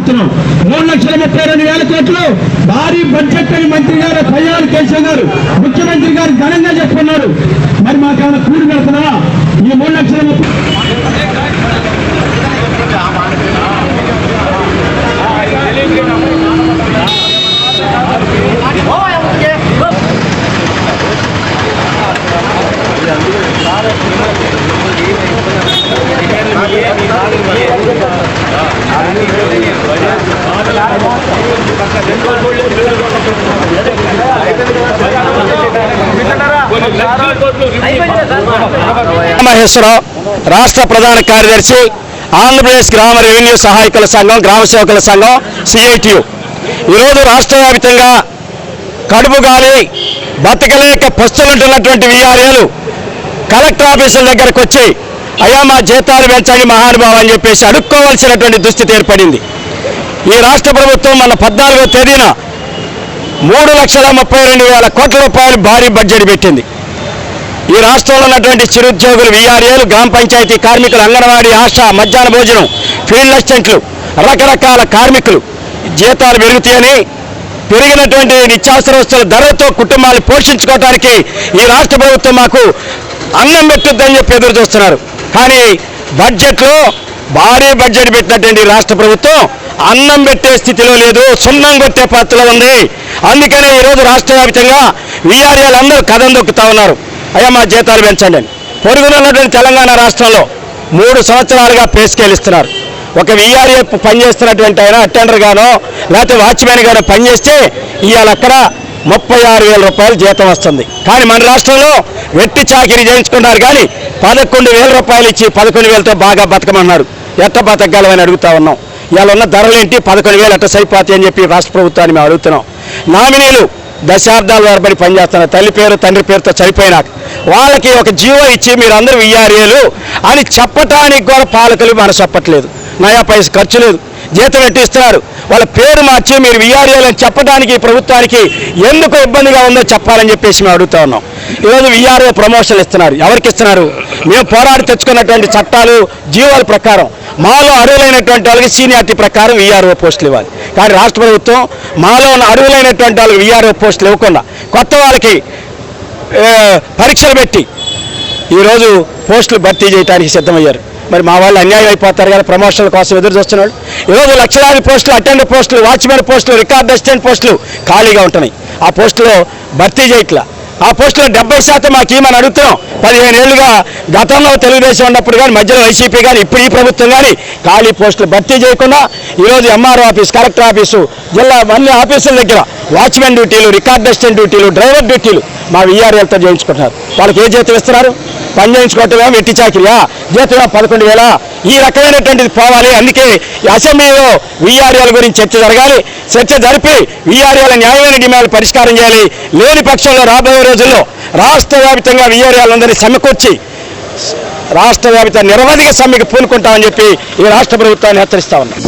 అడుగుతున్నాం. 3,32,000 కోట్లు భారీ బడ్జెట్ అని మంత్రి గారు పయ్యావుల కేశవ్ గారు ముఖ్యమంత్రి గారు ఘనంగా చెప్పుకున్నారు. మరి మాకేమైనా కూడి పెడుతున్నావా ఈ 3,30,000? మహేశ్వరరావు రాష్ట్ర ప్రధాన కార్యదర్శి, ఆంధ్రప్రదేశ్ గ్రామ రెవెన్యూ సహాయకుల సంఘం, గ్రామ సేవకుల సంఘం సిఐటియు. ఈరోజు రాష్ట్ర వ్యాప్తంగా కడుపు గాలి బతకలేక పస్తులుంటున్నటువంటి వీఆర్ఏలు కలెక్టర్ ఆఫీసుల దగ్గరకు వచ్చి అయ్యా మా జీతాలు పెంచండి మహానుభావం అని చెప్పేసి అడుక్కోవాల్సినటువంటి దుస్థితి ఏర్పడింది. ఈ రాష్ట్ర ప్రభుత్వం మన 14వ తేదీన 3,32,000 కోట్ల రూపాయలు భారీ బడ్జెట్ పెట్టింది. ఈ రాష్ట్రంలో ఉన్నటువంటి చిరుద్యోగులు, వీఆర్ఏలు, గ్రామ పంచాయతీ కార్మికులు, అంగన్వాడీ, ఆశా, మధ్యాహ్న భోజనం, ఫీల్డ్ అసిస్టెంట్లు, రకరకాల కార్మికులు జీతాలు పెరుగుతాయని, పెరిగినటువంటి నిత్యావసర వస్తువుల ధరలతో కుటుంబాలు పోషించుకోవడానికి ఈ రాష్ట్ర ప్రభుత్వం మాకు అన్నం పెట్టుద్దని చెప్పి ఎదురు చూస్తున్నారు. కానీ బడ్జెట్లో భారీ బడ్జెట్ పెట్టినటువంటి రాష్ట్ర ప్రభుత్వం అన్నం పెట్టే స్థితిలో లేదు, సున్నం కొట్టే పద్ధతిలో ఉంది. అందుకనే ఈరోజు రాష్ట్ర వ్యాప్తంగా వీఆర్ఏలు అందరూ కథం దొక్కుతా ఉన్నారు, అయ్యా మా జీతాలు పెంచండి అని. పొరుగునున్నటువంటి తెలంగాణ రాష్ట్రంలో 3 సంవత్సరాలుగా పే స్కేల్ ఇస్తున్నారు. ఒక వీఆర్ఏ పనిచేస్తున్నటువంటి ఆయన అటెండర్ గానో లేకపోతే వాచ్మెన్ గానో పనిచేస్తే ఇవాళ అక్కడ 36,000 రూపాయలు జీతం వస్తుంది. కానీ మన రాష్ట్రంలో వెట్టి చాకిరీ చేయించుకున్నారు. కానీ 11,000 రూపాయలు ఇచ్చి 11,000తో బాగా బతకమన్నారు. ఎట్ట బతకగలమని అడుగుతా ఉన్నాం. ఇవాళ ఉన్న ధరలేంటి, 11,000 ఎట్ట సరిపోతాయి అని చెప్పి రాష్ట్ర ప్రభుత్వాన్ని మేము అడుగుతున్నాం. నామినీలు దశాబ్దాల వరబడి పనిచేస్తున్నారు. తల్లి పేరు తండ్రి పేరుతో చనిపోయినాక వాళ్ళకి ఒక జీవో ఇచ్చి మీరు అందరూ వీఆర్ఏలు అని చెప్పటానికి కూడా పాలకులు మన చెప్పట్లేదు. నయా పైస ఖర్చు లేదు, జీతం పెట్టిస్తున్నారు. వాళ్ళ పేరు మార్చి మీరు వీఆర్ఏలు అని చెప్పడానికి ప్రభుత్వానికి ఎందుకు ఇబ్బందిగా ఉందో చెప్పాలని చెప్పేసి మేము అడుగుతా ఉన్నాం. ఈరోజు వీఆర్ఓ ప్రమోషన్లు ఇస్తున్నారు. ఎవరికి ఇస్తున్నారు? మేము పోరాడి తెచ్చుకున్నటువంటి చట్టాలు, జీవోల ప్రకారం మాలో అర్హులైనటువంటి వాళ్ళకి సీనియారిటీ ప్రకారం వీఆర్ఓ పోస్టులు ఇవ్వాలి. కానీ రాష్ట్ర ప్రభుత్వం మాలో ఉన్న అర్హులైనటువంటి వాళ్ళకి వీఆర్ఓ పోస్టులు ఇవ్వకుండా కొత్త వాళ్ళకి పరీక్షలు పెట్టి ఈరోజు పోస్టులు భర్తీ చేయడానికి సిద్ధమయ్యారు. మరి మా వాళ్ళు అన్యాయం అయిపోతారు కదా, ప్రమోషన్ల కోసం ఎదురు చూస్తున్నాడు. ఈరోజు లక్షలాది పోస్టులు, అటెండర్ పోస్టులు, వాచ్మెన్ పోస్టులు, రికార్డ్ అసిస్టెంట్ పోస్టులు ఖాళీగా ఉంటున్నాయి. ఆ పోస్టులో భర్తీ చేయట్లా. ఆ పోస్టులో 70% మాకు ఏమని అడుగుతున్నాం. 15 ఏళ్ళుగా గతంలో తెలుగుదేశం ఉన్నప్పుడు కానీ, మధ్యలో వైసీపీ కానీ, ఇప్పుడు ఈ ప్రభుత్వం కానీ ఖాళీ పోస్టులు భర్తీ చేయకుండా ఈరోజు ఎంఆర్ఓ ఆఫీస్, కలెక్టర్ ఆఫీసు, జిల్లా అన్ని ఆఫీసుల దగ్గర వాచ్మెన్ డ్యూటీలు, రికార్డ్ అసిస్టెంట్ డ్యూటీలు, డ్రైవర్ డ్యూటీలు మా వీఆర్ఏలతో చేయించుకుంటున్నారు. వాళ్ళకి ఏ జీతం ఇస్తున్నారు? పని చేయించుకోవటమేమో వెట్టి చాకిరియా, జీతమేమో 11,000. ఈ రకమైనటువంటిది పోవాలి. అందుకే అసెంబ్లీలో వీఆర్ఏల గురించి చర్చ జరగాలి. చర్చ జరిపి వీఆర్ఏల న్యాయమైన డిమాండ్లు పరిష్కారం చేయాలి. లేని పక్షంలో రాబోయే రోజుల్లో రాష్ట్ర వ్యాప్తంగా వీఆర్ఏలందరినీ సమకూర్చి రాష్ట్ర వ్యాప్త నిరవధిక సమ్మెకు పూనుకుంటామని చెప్పి ఈ రాష్ట్ర ప్రభుత్వాన్ని హెచ్చరిస్తా ఉన్నాం.